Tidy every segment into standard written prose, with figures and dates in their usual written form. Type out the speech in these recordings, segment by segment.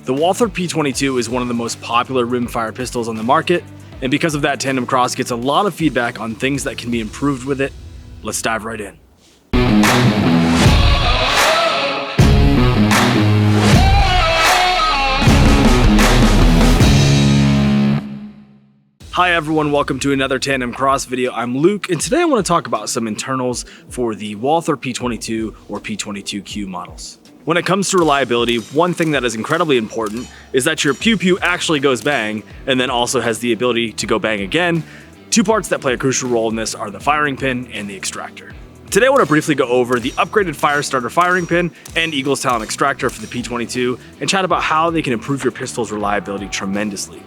The Walther P22 is one of the most popular rimfire pistols on the market, and because of that, TANDEMKROSS gets a lot of feedback on things that can be improved with it. Let's dive right in. Hi everyone, welcome to another TANDEMKROSS video. I'm Luke, and today I want to talk about some internals for the Walther P22 or P22Q models. When it comes to reliability, one thing that is incredibly important is that your pew-pew actually goes bang, and then also has the ability to go bang again. Two parts that play a crucial role in this are the firing pin and the extractor. Today I want to briefly go over the upgraded Firestarter firing pin and Eagle's Talon extractor for the P22 and chat about how they can improve your pistol's reliability tremendously.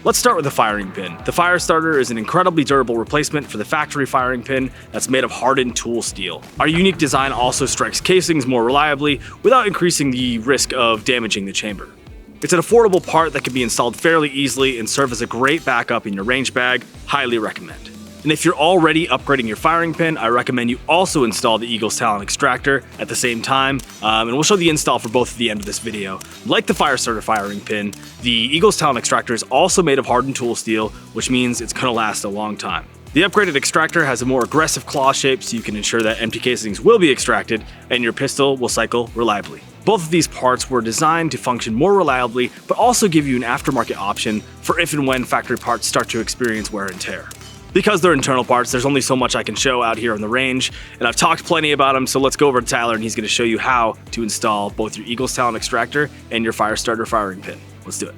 Let's start with the firing pin. The Firestarter is an incredibly durable replacement for the factory firing pin that's made of hardened tool steel. Our unique design also strikes casings more reliably without increasing the risk of damaging the chamber. It's an affordable part that can be installed fairly easily and serve as a great backup in your range bag. Highly recommend. And if you're already upgrading your firing pin, I recommend you also install the Eagle's Talon extractor at the same time, and we'll show the install for both at the end of this video. Like the Firestarter firing pin, the Eagle's Talon extractor is also made of hardened tool steel, which means it's gonna last a long time. The upgraded extractor has a more aggressive claw shape, so you can ensure that empty casings will be extracted and your pistol will cycle reliably. Both of these parts were designed to function more reliably, but also give you an aftermarket option for if and when factory parts start to experience wear and tear. Because they're internal parts, there's only so much I can show out here on the range, and I've talked plenty about them, so let's go over to Tyler and he's going to show you how to install both your Eagle's Talon extractor and your Firestarter firing pin. Let's do it.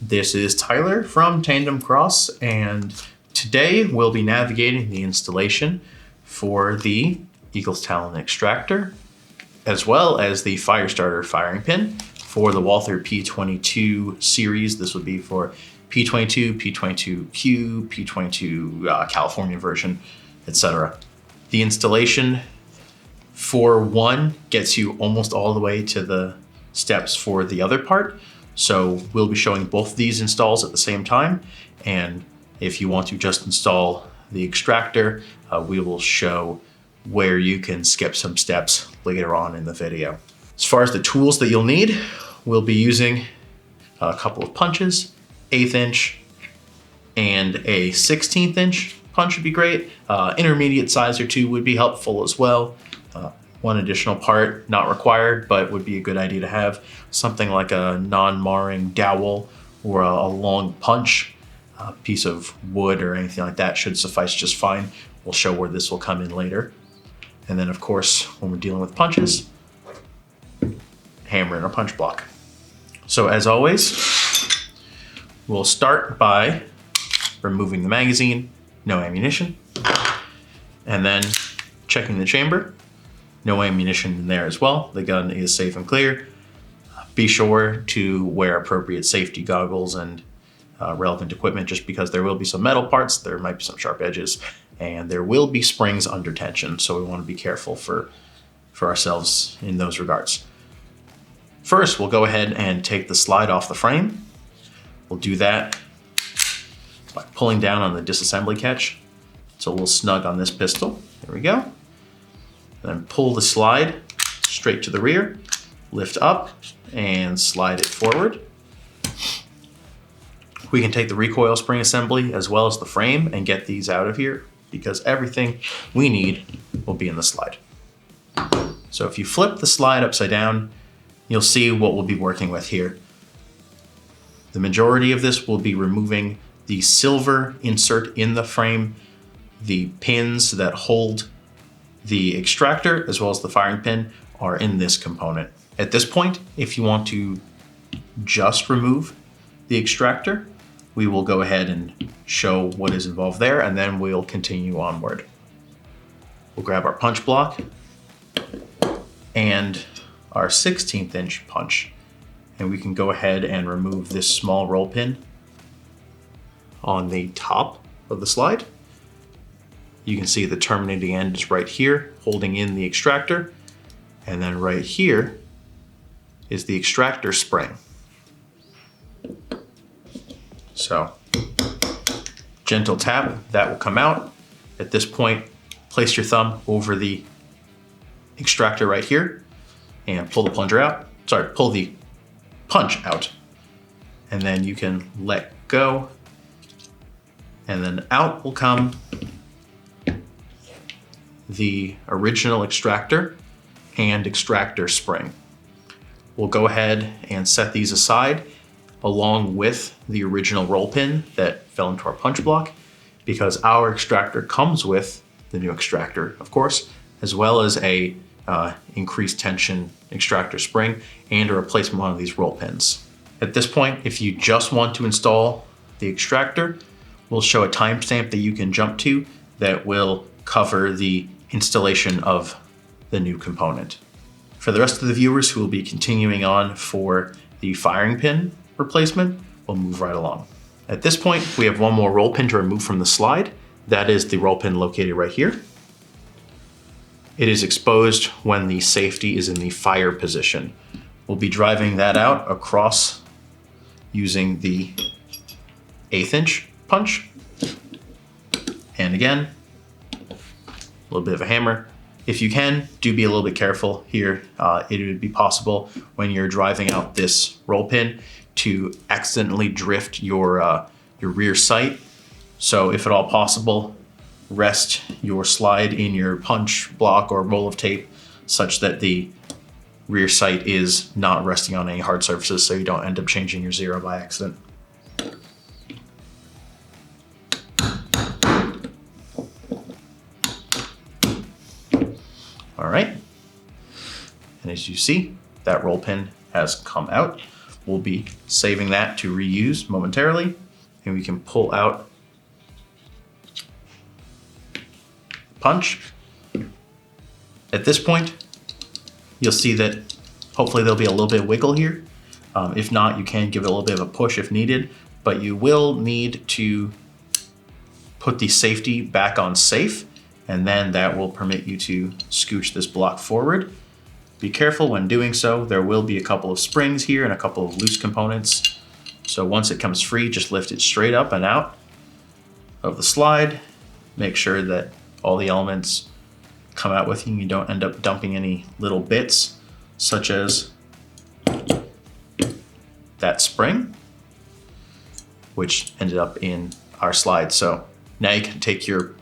This is Tyler from TANDEMKROSS, and today we'll be navigating the installation for the Eagle's Talon extractor, as well as the Firestarter firing pin for the Walther P22 series. This would be for P22, P22Q, P22 California version, etc. The installation for one gets you almost all the way to the steps for the other part. So we'll be showing both of these installs at the same time. And if you want to just install the extractor, we will show where you can skip some steps later on in the video. As far as the tools that you'll need, we'll be using a couple of punches, 1/8 inch and a 16th inch punch would be great. Intermediate size or two would be helpful as well. One additional part, not required, but would be a good idea to have. Something like a non-marring dowel or a long punch. A piece of wood or anything like that should suffice just fine. We'll show where this will come in later. And then of course, when we're dealing with punches, hammer and a punch block. So as always, we'll start by removing the magazine, no ammunition, and then checking the chamber, no ammunition in there as well. The gun is safe and clear. Be sure to wear appropriate safety goggles and relevant equipment, just because there will be some metal parts, there might be some sharp edges, and there will be springs under tension. So we want to be careful for ourselves in those regards. First, we'll go ahead and take the slide off the frame. We'll do that by pulling down on the disassembly catch. It's a little snug on this pistol. There we go. Then pull the slide straight to the rear, lift up, and slide it forward. We can take the recoil spring assembly as well as the frame and get these out of here, because everything we need will be in the slide. So if you flip the slide upside down, you'll see what we'll be working with here. The majority of this will be removing the silver insert in the frame, the pins that hold the extractor as well as the firing pin are in this component. At this point, if you want to just remove the extractor, we will go ahead and show what is involved there, and then we'll continue onward. We'll grab our punch block and our 16th inch punch, and we can go ahead and remove this small roll pin on the top of the slide. You can see the terminating end is right here, holding in the extractor, and then right here is the extractor spring. So, gentle tap, that will come out. At this point, place your thumb over the extractor right here. and pull the plunger out. Sorry, pull the punch out. And then you can let go. And then out will come the original extractor and extractor spring. We'll go ahead and set these aside along with the original roll pin that fell into our punch block, because our extractor comes with the new extractor, of course, as well as a increased tension extractor spring and a replacement one of these roll pins. At this point, if you just want to install the extractor, we'll show a timestamp that you can jump to that will cover the installation of the new component. For the rest of the viewers who will be continuing on for the firing pin replacement, we'll move right along. At this point, we have one more roll pin to remove from the slide. That is the roll pin located right here. It is exposed when the safety is in the fire position. We'll be driving that out across using the 1/8 inch punch. And again, a little bit of a hammer. If you can, do be a little bit careful here. It would be possible when you're driving out this roll pin to accidentally drift your rear sight. So if at all possible, rest your slide in your punch block or roll of tape such that the rear sight is not resting on any hard surfaces, so you don't end up changing your zero by accident. All right, and as you see, that roll pin has come out. We'll be saving that to reuse momentarily, and we can pull out punch. At this point, you'll see that hopefully there'll be a little bit of wiggle here. If not, you can give it a little bit of a push if needed, but you will need to put the safety back on safe, and then that will permit you to scooch this block forward. Be careful when doing so. There will be a couple of springs here and a couple of loose components. So once it comes free, just lift it straight up and out of the slide. Make sure that all the elements come out with you and you don't end up dumping any little bits, such as that spring, which ended up in our slide. So now you can take your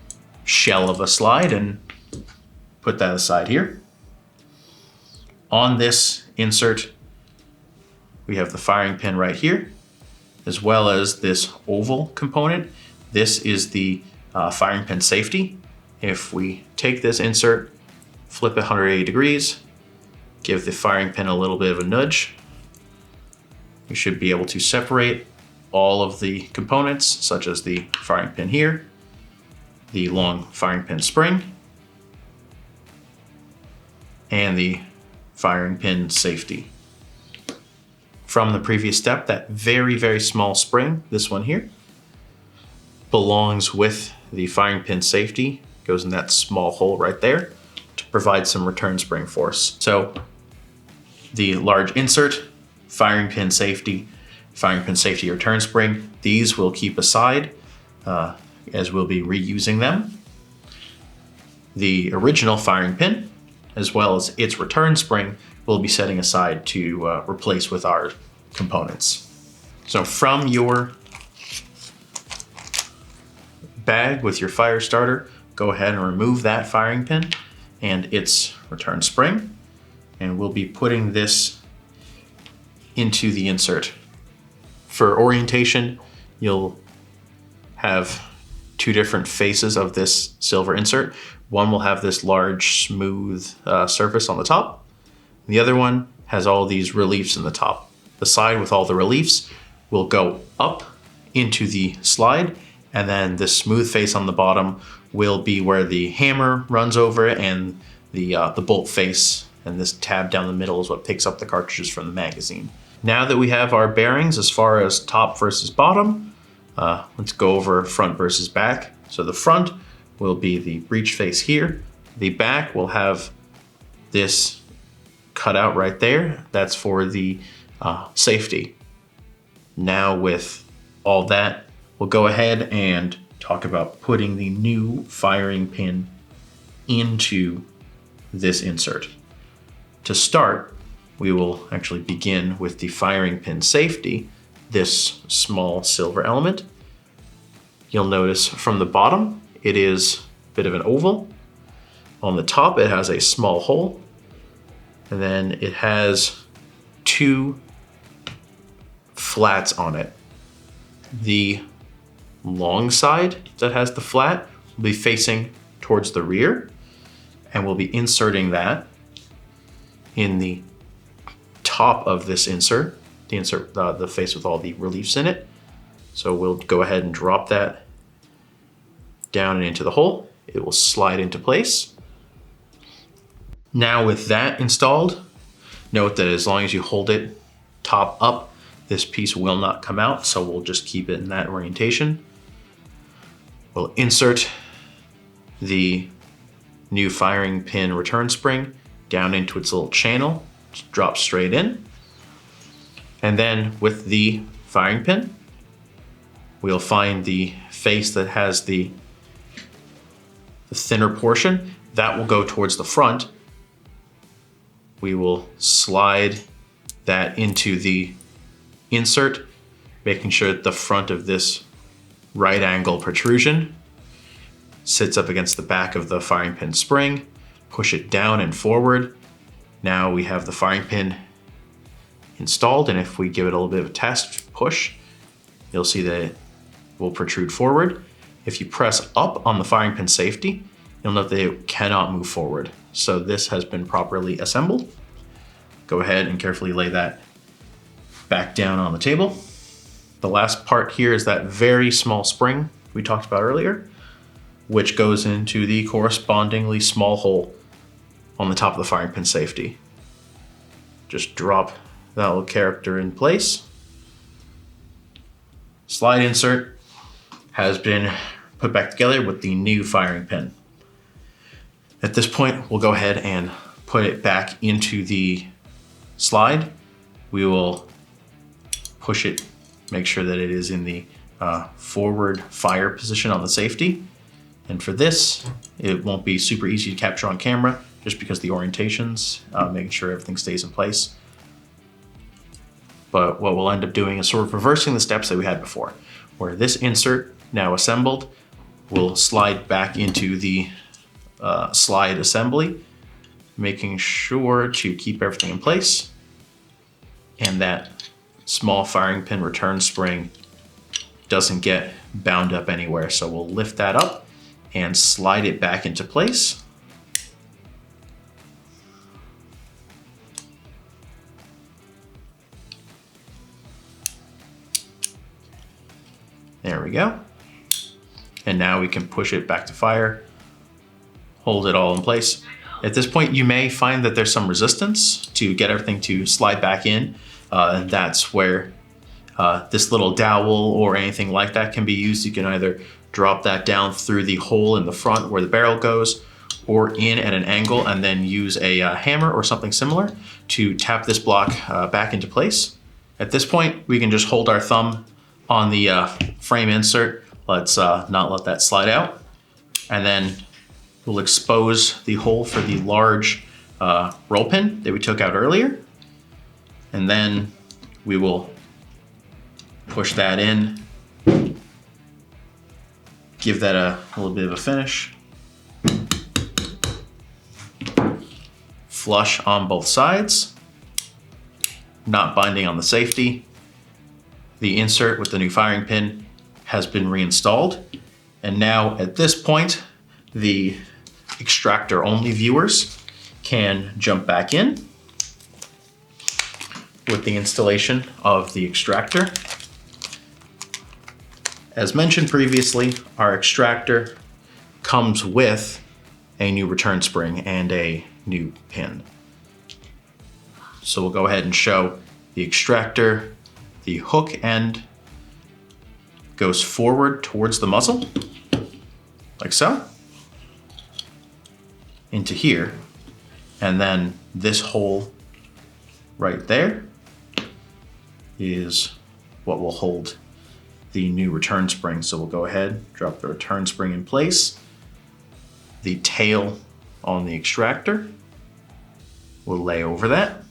shell of a slide and put that aside here. On this insert, we have the firing pin right here, as well as this oval component. This is the firing pin safety. If we take this insert, flip it 180 degrees, give the firing pin a little bit of a nudge, we should be able to separate all of the components, such as the firing pin here, the long firing pin spring, and the firing pin safety. From the previous step, that very, very small spring, this one here, belongs with the firing pin safety, goes in that small hole right there to provide some return spring force. So the large insert, firing pin safety return spring, these we'll keep aside as we'll be reusing them. The original firing pin, as well as its return spring, we'll be setting aside to replace with our components. So from your bag with your fire starter, go ahead and remove that firing pin and its return spring, and we'll be putting this into the insert. For orientation, you'll have two different faces of this silver insert. One will have this large, smooth surface on the top. The other one has all these reliefs in the top. The side with all the reliefs will go up into the slide, and then the smooth face on the bottom will be where the hammer runs over it, and the bolt face and this tab down the middle is what picks up the cartridges from the magazine. Now that we have our bearings as far as top versus bottom, let's go over front versus back. So the front will be the breech face here. The back will have this cut out right there. That's for the safety. Now with all that, we'll go ahead and talk about putting the new firing pin into this insert. To start, we will actually begin with the firing pin safety, this small silver element. You'll notice from the bottom, it is a bit of an oval. On the top, it has a small hole. And then it has two flats on it. The long side that has the flat will be facing towards the rear, and we'll be inserting that in the top of this insert, the face with all the reliefs in it. So we'll go ahead and drop that down and into the hole. It will slide into place. Now with that installed, note that as long as you hold it top up, this piece will not come out, so we'll just keep it in that orientation. We'll insert the new firing pin return spring down into its little channel, just drop straight in. And then with the firing pin, we'll find the face that has the thinner portion. That will go towards the front. We will slide that into the insert, making sure that the front of this right angle protrusion sits up against the back of the firing pin spring. Push it down and forward. Now we have the firing pin installed, and if we give it a little bit of a test push, you'll see that it will protrude forward. If you press up on the firing pin safety, you'll note that it cannot move forward. So this has been properly assembled. Go ahead and carefully lay that back down on the table. The last part here is that very small spring we talked about earlier, which goes into the correspondingly small hole on the top of the firing pin safety. Just drop that little character in place. Slide insert has been put back together with the new firing pin. At this point, we'll go ahead and put it back into the slide. We will push it, make sure that it is in the forward fire position on the safety. And for this, it won't be super easy to capture on camera just because the orientations, making sure everything stays in place. But what we'll end up doing is sort of reversing the steps that we had before, where this insert, now assembled, will slide back into the slide assembly, making sure to keep everything in place. And that small firing pin return spring doesn't get bound up anywhere. So we'll lift that up and slide it back into place. There we go. And now we can push it back to fire, hold it all in place. At this point, you may find that there's some resistance to get everything to slide back in. And that's where this little dowel or anything like that can be used. You can either drop that down through the hole in the front where the barrel goes, or in at an angle, and then use a hammer or something similar to tap this block back into place. At this point, we can just hold our thumb on the frame insert. Let's not let that slide out. And then we'll expose the hole for the large roll pin that we took out earlier. And then we will push that in, give that a little bit of a finish. Flush on both sides, not binding on the safety. The insert with the new firing pin has been reinstalled. And now at this point, the extractor only viewers can jump back in with the installation of the extractor. As mentioned previously, our extractor comes with a new return spring and a new pin. So we'll go ahead and show the extractor. The hook end goes forward towards the muzzle, like so, into here. And then this hole right there is what will hold the new return spring. So we'll go ahead, drop the return spring in place. The tail on the extractor will lay over that.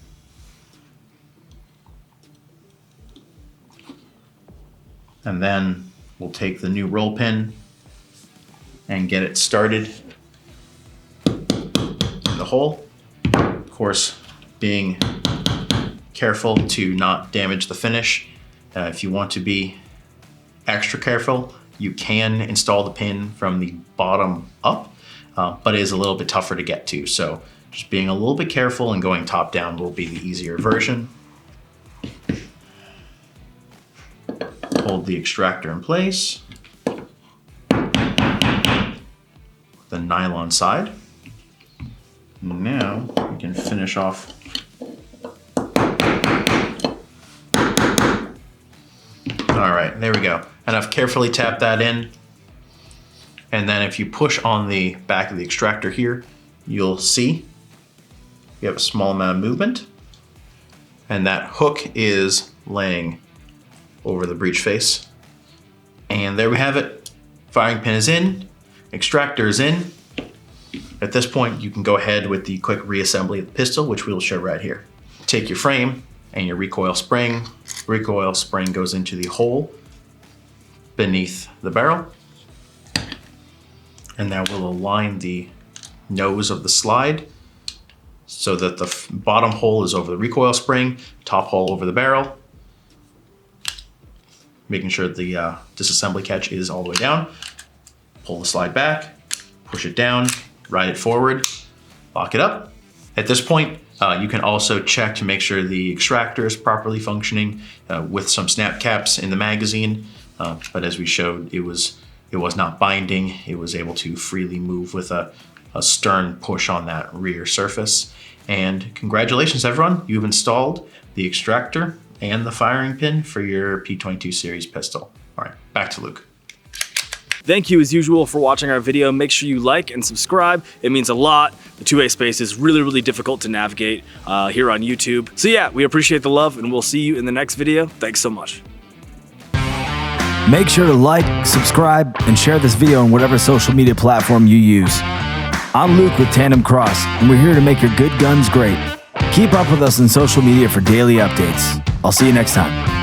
And then we'll take the new roll pin and get it started in the hole. Of course, being careful to not damage the finish. If you want to be extra careful, you can install the pin from the bottom up, but it is a little bit tougher to get to. So just being a little bit careful and going top down will be the easier version. Hold the extractor in place, the nylon side. Now we can finish off. All right, there we go. And I've carefully tapped that in. And then if you push on the back of the extractor here, you'll see you have a small amount of movement. And that hook is laying over the breech face. And there we have it. Firing pin is in, extractor is in. At this point, you can go ahead with the quick reassembly of the pistol, which we'll show right here. Take your frame and your recoil spring. Recoil spring goes into the hole beneath the barrel. And now we'll align the nose of the slide so that the bottom hole is over the recoil spring, top hole over the barrel. Making sure the disassembly catch is all the way down. Pull the slide back, push it down, ride it forward, lock it up. At this point, you can also check to make sure the extractor is properly functioning with some snap caps in the magazine. But as we showed, it was not binding. It was able to freely move with a stern push on that rear surface. And congratulations, everyone. You've installed the extractor and the firing pin for your P22 series pistol. All right, back to Luke. Thank you as usual for watching our video. Make sure you like and subscribe. It means a lot. The two-way space is really difficult to navigate here on YouTube. So yeah, we appreciate the love and we'll see you in the next video. Thanks so much. Make sure to like, subscribe, and share this video on whatever social media platform you use. I'm Luke with TANDEMKROSS, and we're here to make your good guns great. Keep up with us on social media for daily updates. I'll see you next time.